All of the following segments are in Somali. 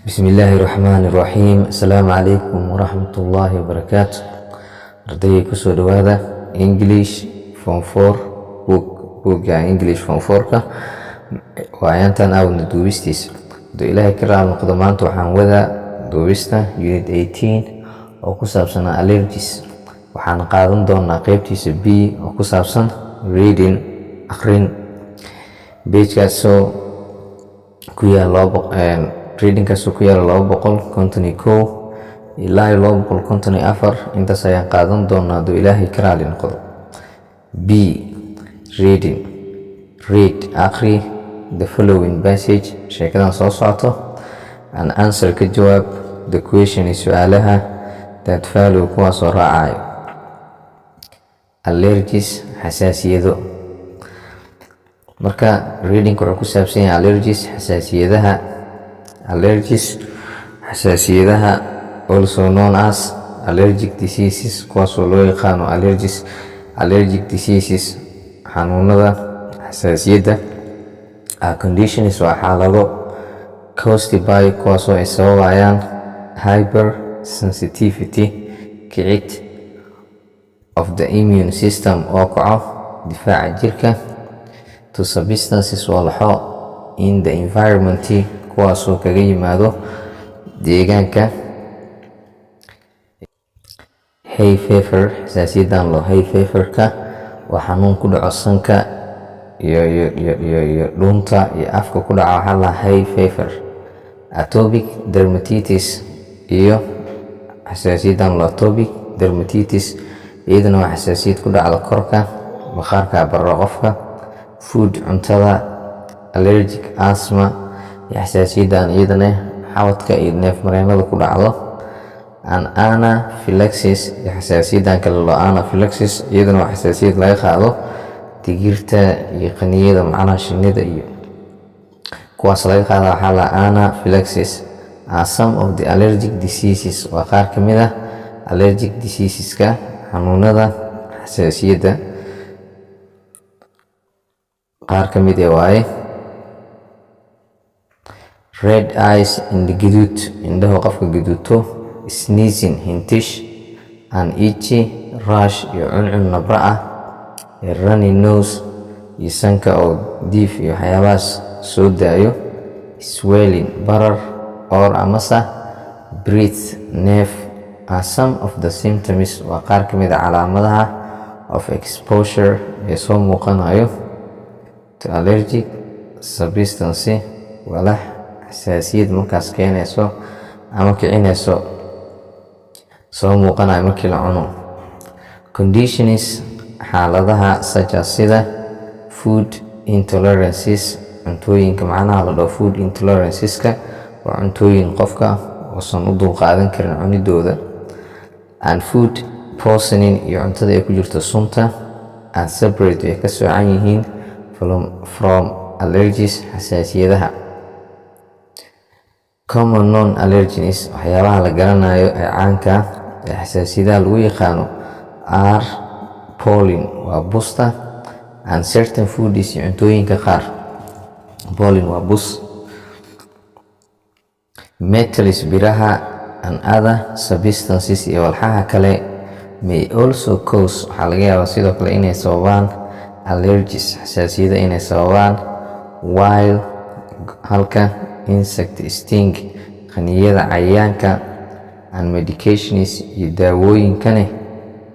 Bismillahirrahmanirrahim. Assalamualaikum warahmatullahi wabarakatuh. Ardayga kusoo dhawaada English Form 4 buugga English Form 4ka waa intaan aawna duubistiisa. Hadduu ilaahay ka raali noqdo maanta waxaan wadaa duubista Unit 18 oo ku saabsan allergies. Waxaan qaadan doonaa qaybtiisa B oo ku saabsan reading, akhrin. Page-kaasoo ku yaala reading-kaasoo ku yaala 251 ilaa 254. intaas ayaan qaadan doonaa hadduu ilaahay ka raali noqdo. B. Reading. Read, akhri the following passage, sheekadan soo socoto, and answer, ka jawaab the question, su'aalaha that follow, kuwaasoo raacayo. Allergies, xasaasiyado. Marka reading wuxuu ku saabsan yahay allergies, xasaasiyadaha. Allergies, xasaasiyadaha, also known as allergic diseases, kuwaasoo loo yaqaano allergic diseases, xanuunada xasaasiyadda. Conditions waa xaalado caused by, kuwaasoo ay sababayaan hypersensitivity, kicid of the immune system oo kaco difaaca jirka, to substances walxo in the environment, kuwaasoo kaga yimaado deegaanka. Hay fever, xasaasiyadan loo hay feverka waa xanuun ku dhaco sanka iyo dhuunta iyo afka ku dhaca, waxaa la hay fever. Atopic dermatitis iyo xasaasiyadan loo atopic dermatitis, iyadana waa xasaasiyad ku dhacda korka maqaarka barra qofka. Food, cuntada. Allergic asthma, xasaasiyadan iyadana xabadka iyo neef mareennada ku dhacdo. Anaphylaxis, xasaasiyadan kale loo anaphylaxis, iyadana waa xasaasiyad laga qaado digirta iyo qaniyada, macnaha shinnida iyo kuwaas laga qaada, waxaa la anaphylaxis. Some of the allergic diseases, waa qaar ka mid ah allergic diseaseska, xanuunada xasaasiyadda qaar ka mid waaye. Red eyes, indho gaduud, indhaha qofka gaduuto. Sneezing, hintish. An itchy rash, iyo cuncun nabra ah. A runny nose, iyo sanka oo diif iyo waxyaabahaas soo daayo. Swelling, barar or amase breath, neef. Some of the symptoms, waa qaar ka mid ah calaamadaha of exposure ee soo muuqanayo to allergic substance, walax xasaasiyad markaas keenayso ama kicinayso soo muuqanayo markii la cuno. Conditions, xaaladaha such as sida food intolerances, cuntooyinka macnaha la dhaho food intoleranceska waa cuntooyin qofka uusan u dulqaadan karin cunidooda. And food poisoning, iyo cuntada ay ku jirto sunta. And separate, ay ka soocan yihiin from allergies, xasaasiyadaha. Common known allergens, waxyaabaha la garanayo ee caanka ee xasaasiyadaha lagu yaqaano are pollen, waa busta. And certain foods, iyo cuntooyinka qaar. Pollen waa bus. Metals, biraha. And other substances, iyo walxaha kale may also cause, waxaa laga yaabaa sidoo kale inay sababaan allergies, xasaasiyada inay sababaan. While, halka insect sting, qaniyada cayayaanka, and medications, iyo daawooyinkane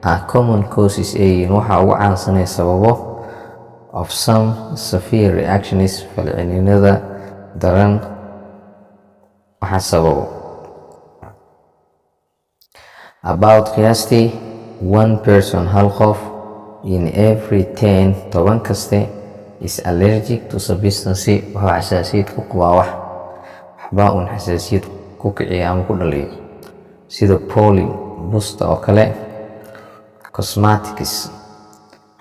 are common causes, ay waxa ugu caansanay sababo of some severe reactions, falcelinada daran waxa sababo. About qiyaastii 1 person, hal qof, in every 10 kaste is allergic to substance, wuxuu xasaasiyad ku qabaa waxbaa uun xasaasiyad ku kiciya ama ku dhaliyo, sida pollen, busta oo kale. Cosmetics,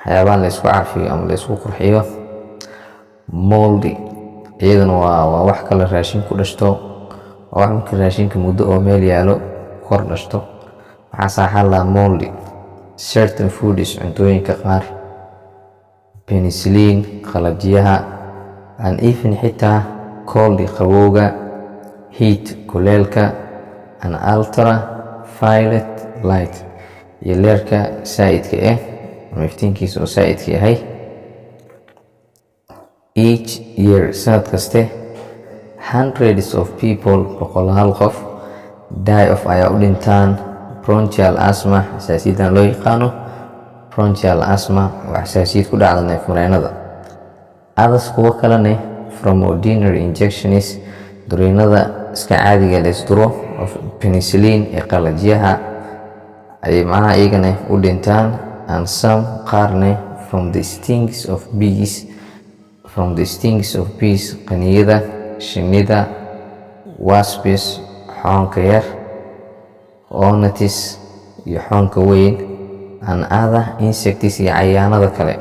waxyaabaha la isku carfiyo ama la isku qurxiyo. Moldy, iyadana waa wax kale raashin ku dhashto, waa wax marka raashinka muddo oo meel yaalo kor dhashto, waxaa saaxala moldy. Certain foods, cuntooyinka qaar. Penicillin, qalajiyaha. And even xitaa cold, qabowga. heat kuleelka, and ultraviolet light iyo leerka saa'idka ah ama iftiinkiisa oo saa'idka yahay. Each year sanad kaste hundreds of people boqolaal qof die of ayaa u dhintaan bronchial asthma xasaasiyadan loo yaqaano bronchial asthma waa xasaasiyad ku dhacda neefmareennada. Others kuwo kalene from ordinary injections duriinada iska caadiga la isduro of penicillin ee qalajiyaha ay macnaha iyagana u dhintaan. And some qaarne from the stings of bees qaniyada, shinnida, wasps xoonka yar, hornets iyo xoonka weyn, and other insects iyo cayayaanada kale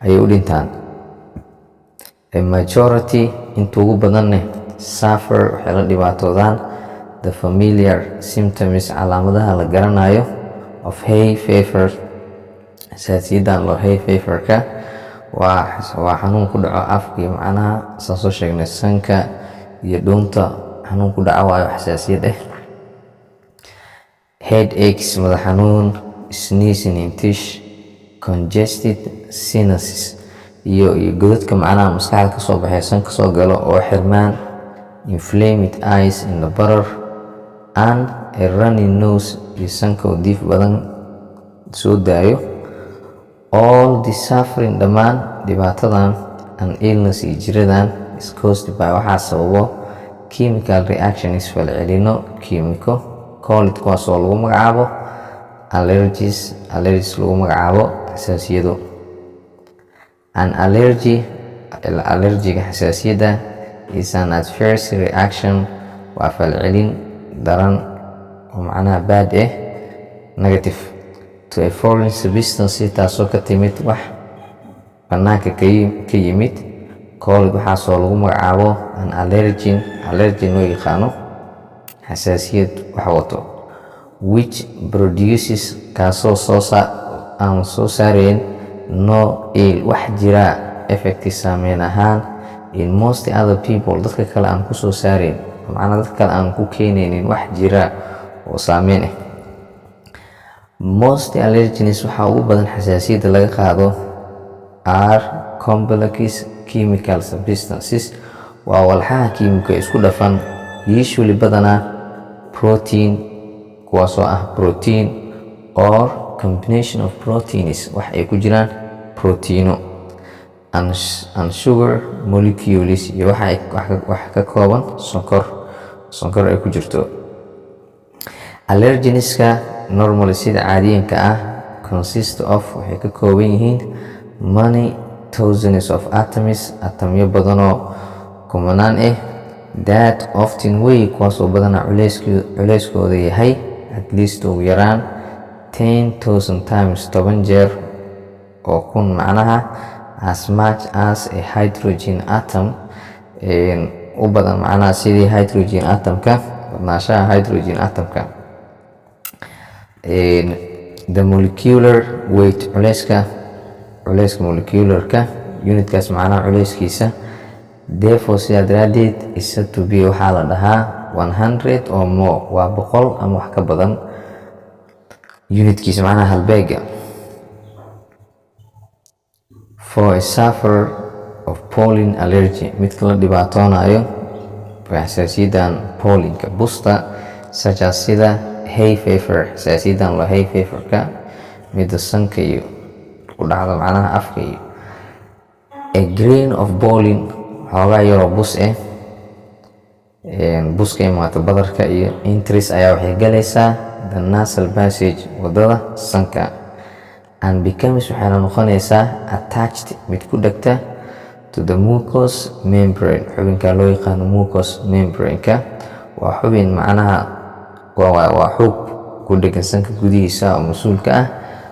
ayay u dhintaan. A majority inta ugu badanne suffer waxay la dhibaatoodaan the familiar symptoms calaamadaha la garanayo of hay fever. xasaasiyadan loo hay feverka waa xanuun ku dhaco afkii macnaha saan soo sheegnay sanka iyo dhuunta xanuun ku dhaco waayo xasaasiyad ah. Headaches madax xanuun, sneezing intish, congested sinuses iyo godadka macnaha maskaxda kasoo baxay sanka soo galo oo xirmaan, inflamed eyes in the barar, and a runny nose iyo sanka oo diif badan soo daayo. All the suffering dhammaan dhibaatadan and illness iyo jiradan is caused by waxaa sababo chemical reactions falcelino kiimiko called kuwaasoo lagu magacaabo allergies lagu magacaabo xasaasiyado. An allergiga xasaasiyada is an adverse reaction waa falcelin daran oo macnaha bad negative to a foreign substance taasoo ka timid wax banaanka ka yimid called waxaasoo lagu magacaabo an allergen loo yaqaano xasaasiyad wax wato, which produces kaasoo aan soo saareen no ill wax jira effect saameyn ahaan in most other people dadka kale aan ku soo saareen macnaha dadka kale aan ku keenaynin wax jira oo saameyn ah. Most allergens waxaa ugu badan xasaasiyadda laga qaado are complex chemical substances waa walxaha kiimiko isku dhafan, usually badanaa protein kuwaasoo ah protein or combination of proteins wax ay ku jiraan proteino, and sugar molecules iyo wax ka kooban sonkor ay ku jirto. Allergenska normally sida caadiyanka ah consist of waxay ka kooban yihiin many thousands of atoms atamyo badanoo kumanaan ah that often weigh kuwaasoo badanaa culeyskooda yahay at least ugu yaraan 10,000 times 10 jeer oo kun macnaha as much as a hydrogen atom u badan macnaha sidii hydrogen atomka badnaashaha hydrogen atomka. The molecular weight culeyska molecularka unitkaas macnaha culeyskiisa therefore sidaa daraadeed is said to be waxaa la dhahaa 100 or more waa 100 ama wax ka badan unitkiisa macnaha halbeega. For a sufferer of pollen allergy midka la dhibaatoonayo xasaasiyadan pollenka busta such as sida hay fever xasaasiyadan loo hay feverka midda sanka iyo ku dhacda macnaha afka iyo a grain of pollen xoogaa yaroo bus buska imaata badarka iyo interest ayaa waxay galaysaa the nasal passage wadada sanka and becomes waxayna noqonaysaa attached mid ku dhegta to the mucous membrane xubinka loo yaqaano mucous membrane-ka waa xubin macnaha waa xub ku dhegan sanka gudihiisa oo mas-uulka ah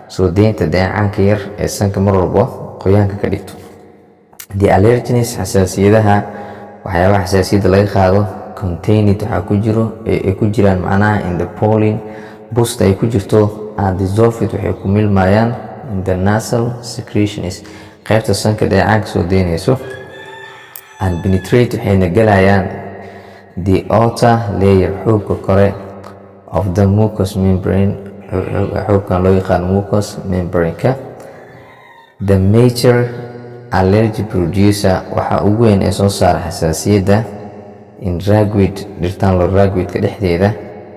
soo deynta dheecaanka yar ee sanka mar walba qoyaanka ka dhigto. The allergens xasaasiyadaha waxyaabaha xasaasiyadda laga qaado contained waxaa ku jiro ay ku jiraan macnaha in the pollen busta ay ku jirto and dissolved waxay ku milmayaan in the nasal secretions qaybta sanka dheecaanka soo deynayso and penetrate waxayna galayaan the outer layer xuubka kore of the mucous membrane xuubkan loo yaqaan mucous membrane-ka. The major allergy producer waxa ugu weyn ee soo saara xasaasiyadda in ragweed dhirtaan loo ragweedka dhexdeeda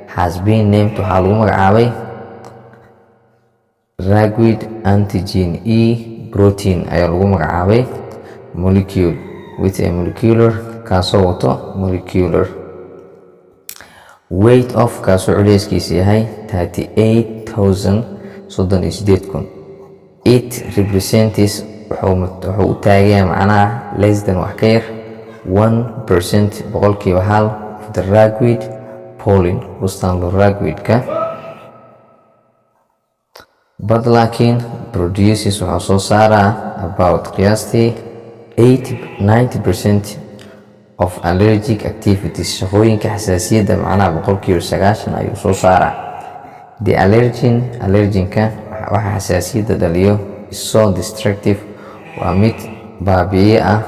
has been named waxaa lagu magacaabay ragweed antigen E protein ayaa lagu magacaabay molecule with a molecular kaasoo wato molecular weight of kaasoo culeyskiisa yahay 38,038,000. It represents wuxuu u taagayaa macnaha less than wax ka yar 1% boqolkiiba hal of the ragweed pollen bustaan loo ragweedka. But laakiin produces waxaa soo saaraa about qiyaastii 90% of allergic activities shaqooyinka xasaasiyadda macnaha boqolkiiba 90 ayuu soo saaraa. The allergenka waxa xasaasiyadda dhaliyo is so destructive waa mid baabi'iye ah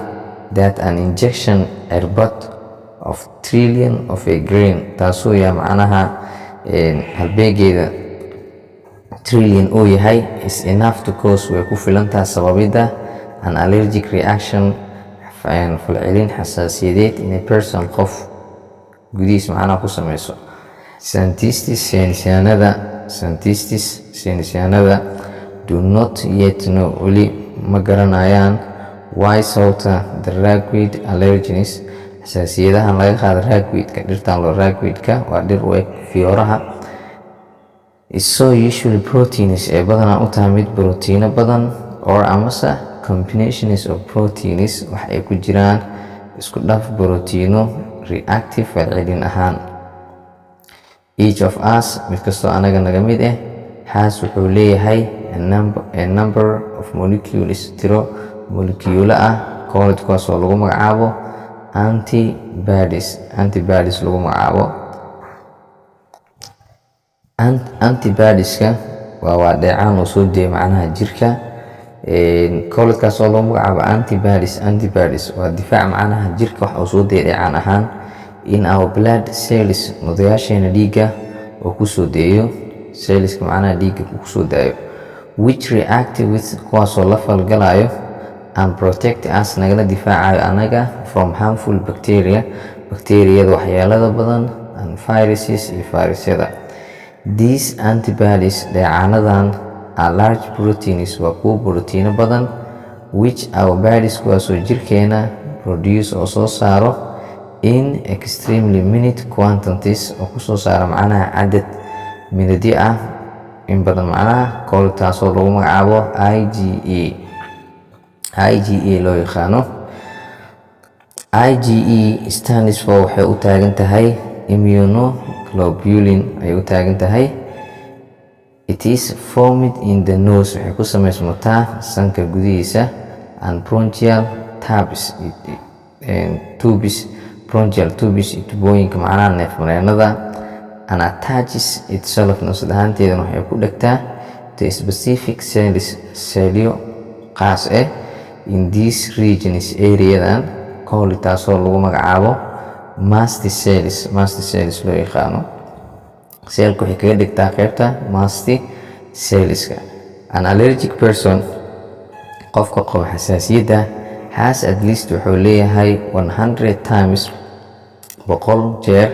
that an injection cirbad of trillion of a grain taasoo yaa macnaha halbeegeeda trillion uu yahay is enough to cause way ku filantaa sababidda an allergic reaction falcelin xasaasiyadeed in a person qof gudihiis macnaha ku samayso. Scientists do not yet know weli ma garanayaan why sababta the ragweed allergens xasaasiyadahan laga qaado ragweedka dhirtaan loo ragweedka waa dhir u eg fiyooraha is so usually proteins ee badanaa u tahay mid borotiino badan or amase combinations of proteins wax ay ku jiraan isku dhaf borotiino reactive falcelin ahaan. Each of us mid kastoo anaga naga mid ah has wuxuu leeyahay a number of molecules tiro molecule ah called kuwaasoo lagu magacaabo antibodies lagu magacaabo. Antibodieska waa dheecaan oo soo deeya macnaha jirka called-kaasoo lagu magacaabo antibodies waa difaac macnaha jirka wax uu soo deeya dheecaan ahaan in our blood cells nudayaasheena dhiigga oo kusoo deeyo celleska macnaha dhiigga kusoo daayo which react with kuwaasoo la falgalayo and protect us nagala difaacayo anaga from harmful bacteriyada waxyeelada badan and viruses iyo fayrasyada. These antibodies dheecaanadan are large proteins waa kuwo borotiino badan which our bodies kuwaasoo jirkeena produce oo soo saaro in extremely minute quantities oo kusoo saara macnaha cadad minadyo ah in badan macnaha kooltaasoo lagu magacaabo IgE loo yaqaano. IgE stands for waxay u taagan tahay immunoglobulin ay u taagan tahay. It is formed in the nose waxay ku samaysmataa sanka gudihiisa and bronchial tubes iyo tubooyinka macnaha neefmareenada and attaches itself nafsad ahaanteedana waxay ku dhegtaa to specific cells qaas ah in these regions areadan taasoo lagu magacaabo mast cells loo yaqaano. Cellka waxay kaga dhigtaa qaybta mast cellska. An allergic person qofka qaba xasaasiyadda has at least wuxuu leeyahay 100 times 100 jeer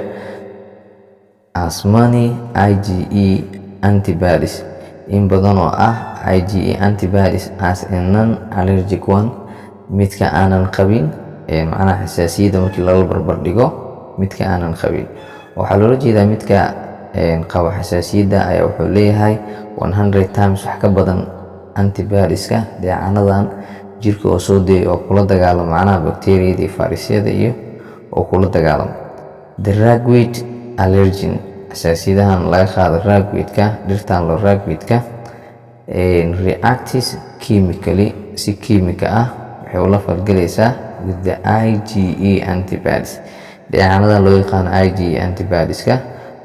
as many IgE antibodies in badan oo ah IgE antibodies as a non-allergic one midka aanan qabin macnaha xasaasiyadda markii lala barbar dhigo midka aanan qabin. waxaa loola jeedaa midka qaba xasaasiyadda ayaa wuxuu leeyahay 100 times wax ka badan antibodieska dheecaanadan jirka oo soo deeya oo kula dagaalamo macnaha bakteeriyada iyo fayrasyada iyo oo kula dagaalamo. The ragweed allergen xasaasiyadahan laga qaado ragweedka dhirtaan loo ragweedka reacts chemically si kiimika ah waxay ula falgalaysaa with the IgE antibodies dheecaanada loo yaqaan IgE antibodieska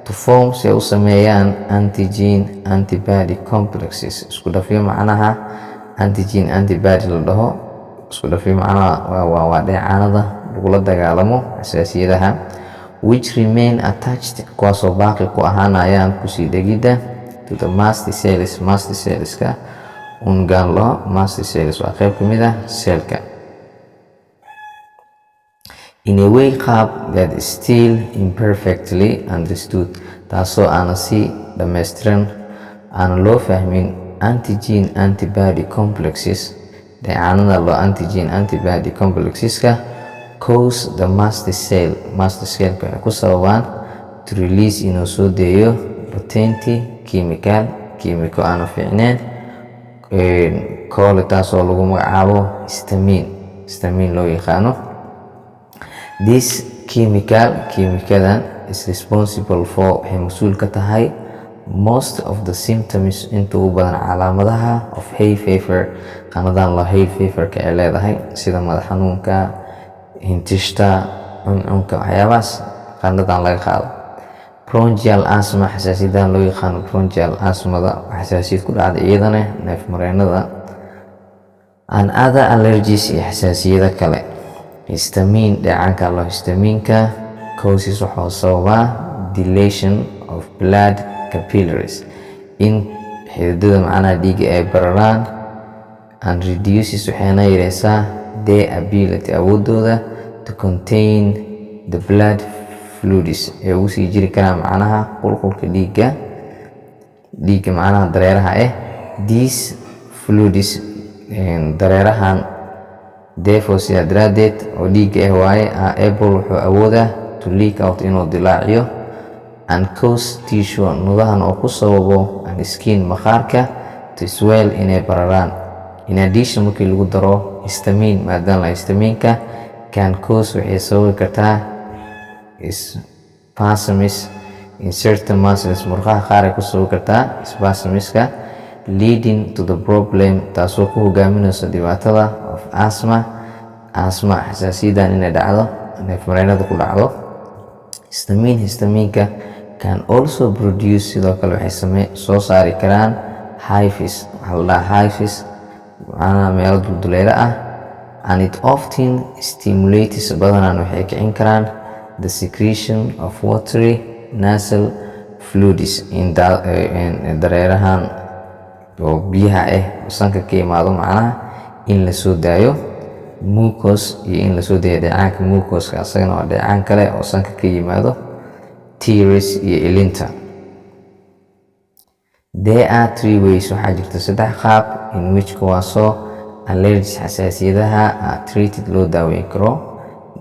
to form si ay u sameeyaan antigen antibody complexes isku dhafyo macnaha antigen antibody la dhaho isku dhafyo macnaha waa dheecaanada lagula dagaalamo xasaasiyadaha which remain attached kuwaasoo baaqi ku ahaanayaan kusii dhegidda to the mast cellska ungaan loo mast cells waa qayb ka mid ah cellka in a way qaab that is still imperfectly understood taasoo aana si dhammaystiran aana loo fahmin antigen antibody complexes dheecaanada loo antigen antibody complexeska cause the mast cellka waxay ku sababaan to release inuu soo deeyo potenti kiimiko aana fiicneen koole taasoo lagu magacaabo histamine loo yaqaano. This kiimikadan is responsible for waxay mas-uul ka tahay most of the symptoms inta ugu badan calaamadaha of hay fever qanadan loo hay feverka ay leedahay sida madax xanuunka hintishta cuncunka waxyaabahaas qanadan laga qaado. Bronchial asthma xasaasiyadan loo yaqaano bronchial asthmada xasaasiyad ku dhacda iyadana neef mareenada and other allergies iyo xasaasiyada kale. Histamine dheecaanka loo histaminka causes waxaa sababaa dilation of blood capillaries in xididada macnaha dhiigga ay bararaan and reduces waxayna yareysaa their ability awoodooda to contain the blood fluids ee ugu sii jiri karaa macnaha qulqulka dhiigga macnaha dareeraha these fluids dareerahan therefore sidaa daraadeed oo dhiigga waaye able wuxuu awoodaa to leak out inuu dilaaciyo and cause tissue nudahan oo ku sababo and skin maqaarka to swell inay bararaan. In addition markii lagu daro histamine maadaama histaminka can cause waxay sababi kartaa spasms in certain muscles murqaha qaar ay ku sababi kartaa spasmska leading to the problem taasoo ku hogaaminaysa dhibaatada of asthma xasaasiyadan inay dhacdo neef mareenada ku dhacdo. Histaminka can also produce sidoo kale waxay soo saari karaan hyphis waxaa la dhahaa hyphis macnaha meelo dulduleela and it often stimulates badanaan waxay kicin karaan the secretion of watery nasal fluids in dareerahan oo biyaha sanka ka imaado macnaha in la soo daayo mucus iyo in la soo daayo dheecaanka mucuska asagana waa dheecaan kale oo sanka ka yimaado tears iyo ilinta. There are 3 ways waxaa jirta 3 qaab in which kuwaasoo allergies xasaasiyadaha treated loo daaweyn karo.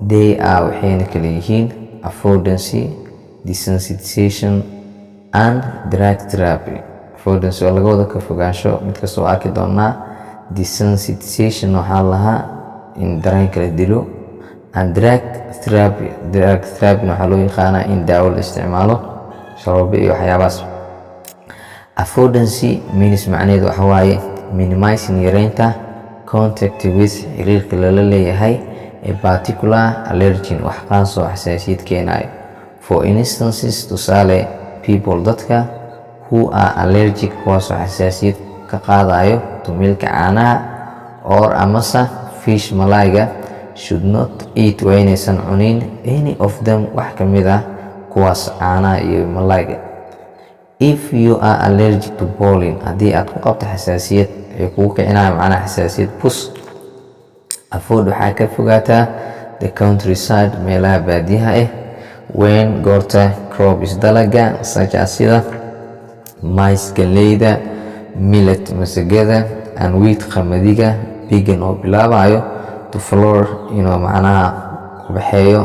They are waxayna kala yihiin affordancy, desensitization and drug therapy. Affordancy oo laga wada ka fogaansho mid kastoo arki doonaa. Desensitization waxaa lahaa in dareenka la dilo and drug therapy waxaa loo yaqaanaa in daawo la isticmaalo sharoobo iyo waxyaabahaas. Affordancy means macnaheedu waxa waaye minimizing yareynta contact with xiriirka lala leeyahay a particular allergen wax qaasoo xasaasiyad keenayo. For instances tusaale people dadka who are allergic kuwaasoo xasaasiyad ka qaadayo to milka caanaha or amase fish malayga should not eat waa inaysan cunin any of them wax ka mid ah kuwaas caanaha iyo malayga. If you are allergic to pollen haddii aad ku qabto xasaasiyad ay kugu kicinayo macnaha xasaasiyad pus avoid waxaa ka fogaataa the countryside meelaha baadiyaha when goorta crops dalaga such as sida mais galleyda millet masagada and wheat qamadiga began oo bilaabayo to flower inuu macnaha ubaxeeyo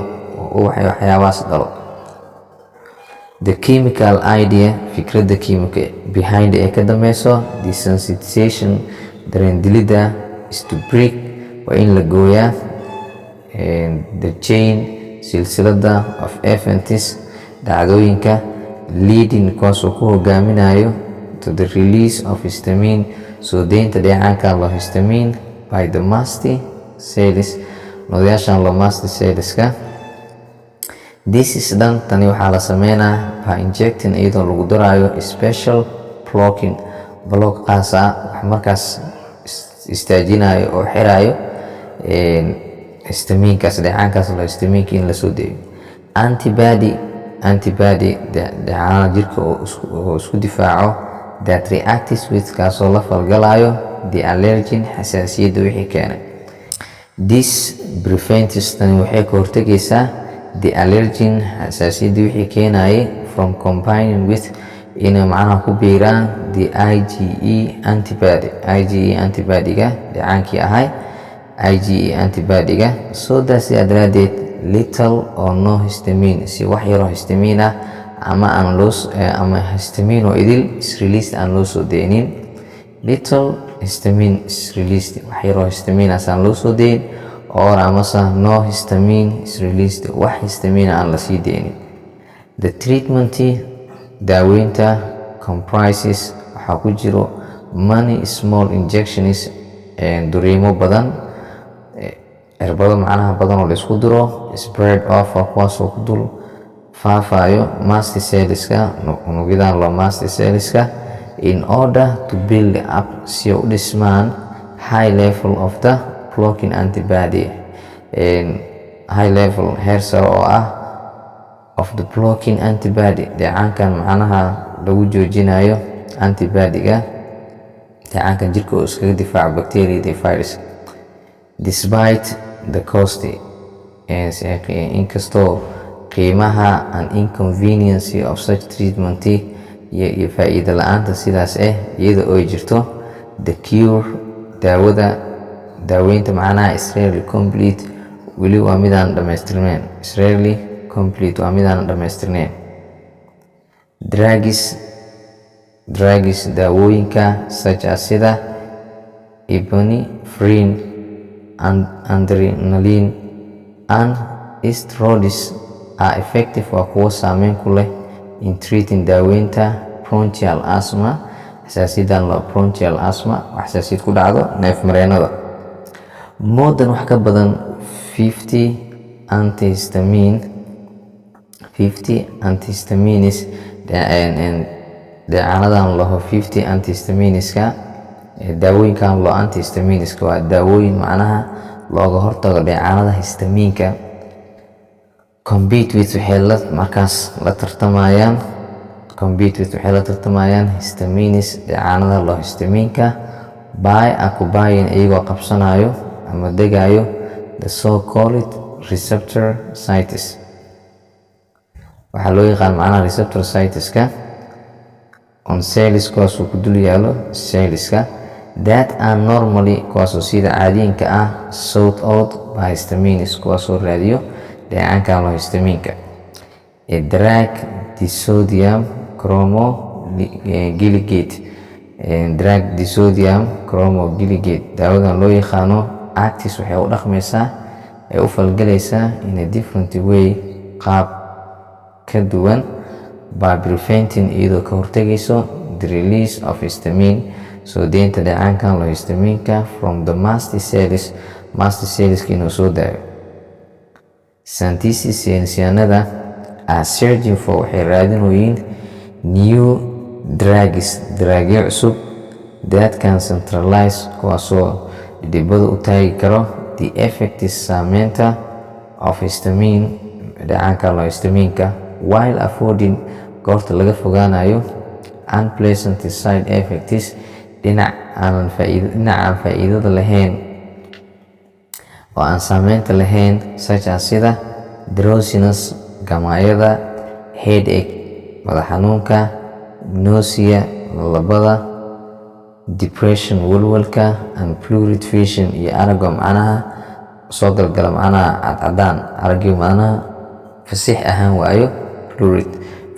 waxyaabahaas dhalo. The chemical idea fikradda kiimika behind ee ka dambayso desensitization dareen dilida is to break waa in la gooyaa the chain silsilada of events dhacdooyinka leading kuwaasoo ku hogaaminayo to the release of histamine soo deynta dheecaanka loo histamine by the mast cells nodayaashan loo mast cellska. This is done tani waxaa la sameynaa by injecting iyadoo lagu darayo special block qaas wax markaas istaajinayo oo xirayo histaminkaas dheecaankaas loo histaminka in la soo deeyo. antibody dheecaanada jirka oo isku difaaco that reacts with kaasoo la falgalayo the allergen xasaasiyadda wixii keenay. This prevents tani waxay ka hortagaysaa the allergen xasaasiyadda wixii keenayay from combining with inay macnaha ku biiraan the IgE antibody-ga dheecaankii ahay IgE antibody-ga so that sidaa daraadeed little or no histamine si wax yaroo histamine ah ama histamine oo idil is released aan loo soo deynin. Little histamine is released wax yaroo histamine aan loo soo deyn or amase no histamine is released wax histamine aan la sii deynin. The treatment daaweynta comprises waxaa ku jiro many small injections duriimo badan cirbado macnaha badan oo la isku diro spread over kuwaasoo ku dul faafayo mast cellska unugyadan loo mast cellska in order to build up si u dhismaan high level of the blocking antibody high level heer sare oo ah of the blocking antibody dheecaankan macnaha lagu joojinayo antibody-ga dheecaankan jirka oo iskaga difaaco bacteria iyo virus. Despite the cost inkastoo qiimaha and inconvenience of such treatment iyo faa'iido la-aanta sidaas iyada oo jirto the cure daaweynta macnaha is rarely complete weli waa midaan dhammaystirnayn drugs daawooyinka such as sida epinephrine adrenaline and steroids are effective waa kuwo saameyn ku leh in treating daaweynta bronchial asthma xasaasiyadan loo bronchial asthma wax xasaasiyad ku dhacdo neef mareenada. More than wax ka badan 50 antihistamines dheecaanadan laho 50 antihistamineska daawooyinkan loo antihistamineska waa daawooyin macnaha looga hortago dheecaanada histamiinka compete with waxay la tartamayaan histamines dheecaanada loo histamiinka by acquiring iyagoo qabsanayo ama degayo the so called receptor sites waxaa loo yaqaan macnaha receptor siteska on cells kuwaasoo ku dul yaalo cellska that are normally kuwaasoo sida caadiinka ah sought out by histamines kuwaasoo raadiyo dheecaankan loo histamiinka. A drug disodium chromogilicate daawadan loo yaqaano actis waxay u dhaqmaysaa ee u falgalaysaa in a different way qaab ka duwan by preventing iyadoo ka hortagayso the release of histamine soo deynta dheecaankan loo histamiinka from the mast cellska inuu soo daayo. Scientists are searching for waxay raadinooyin new drugyo cusub that can centralize kuwaasoo dhidibada u taagi karo the effective saameynta of histamine dheecaankan loo histamiinka while avoiding goorta laga fogaanayo unpleasant side effects dhinac aan faa'iidada lahayn oo aan saameynta lahayn such as sida drowsiness gamaayada headache madax xanuunka nausea labada depression walwalka and blurred vision iyo aragga macnaha soo galgala macnaha cadcadaan aragyo macnaha fasiix ahaan waayo blurred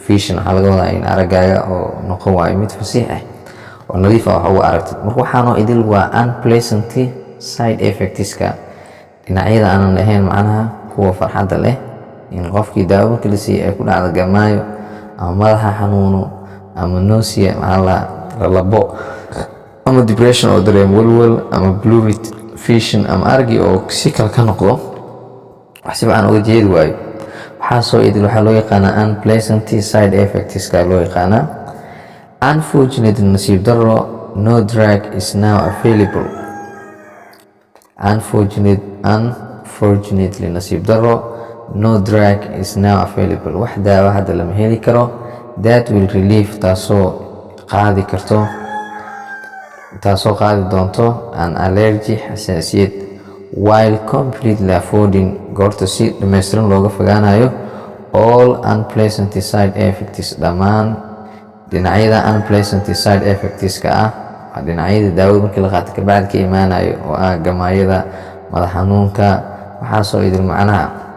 vision waxaa laga wadaa in araggaaga oo noqon waayo mid fasiix ah oo nadiif ah wax uga aragtid. Marka waxaanoo idil waa unpleasant side effectska dhinacyada aanan lahayn macnaha kuwa farxadda leh in qofkii daawo markii la siiyey ay ku dhacdo gamaayo ama madaxa xanuuno ama nausea lalabo ama depression oo dareem walwal ama blurred vision ama aragii oo si kale ka noqdo wax si fiican uga jeedi waayo waxaasoo idil waxaa loo yaqaanaa unpleasant side effectska loo yaqaanaa. Unfortunately nasiib daro no drug is now available. Unfortunately nasiib daro no drug is now available. wax daawo hadda lama heli karo. that will relieve taasoo qaadi doonto an allergy xasaasiyad, while completely avoiding goorta si dhammaystiran looga fogaanayo all unpleasant side effects, dhammaan dhinacyada unpleasant side effectska ah. waa dhinacyada daawada markii la qaato kabacdi ka imaanayo oo ah gamaayada, madax xanuunka, waxaasoo idil macnaha.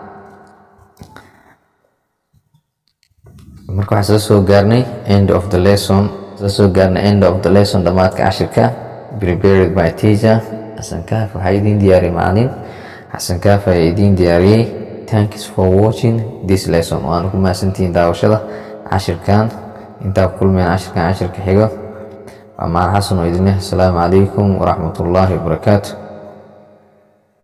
marka waxaan soo gaarnay end of the lesson dhammaadka cashirka. prepared by teacher Xasan Kaaf. waxaa idiin diyaariyay macalin Xasan Kaaf ayaa idiin diyaariyay. thanks for watching this lesson. waana ku mahadsantihiin daawashada cashirkan. intaa ku kulmeen cashirka xigo. waa macalin xasan oo idin leh asalaamu calaykum waraxmatullaahi wabarakaatu.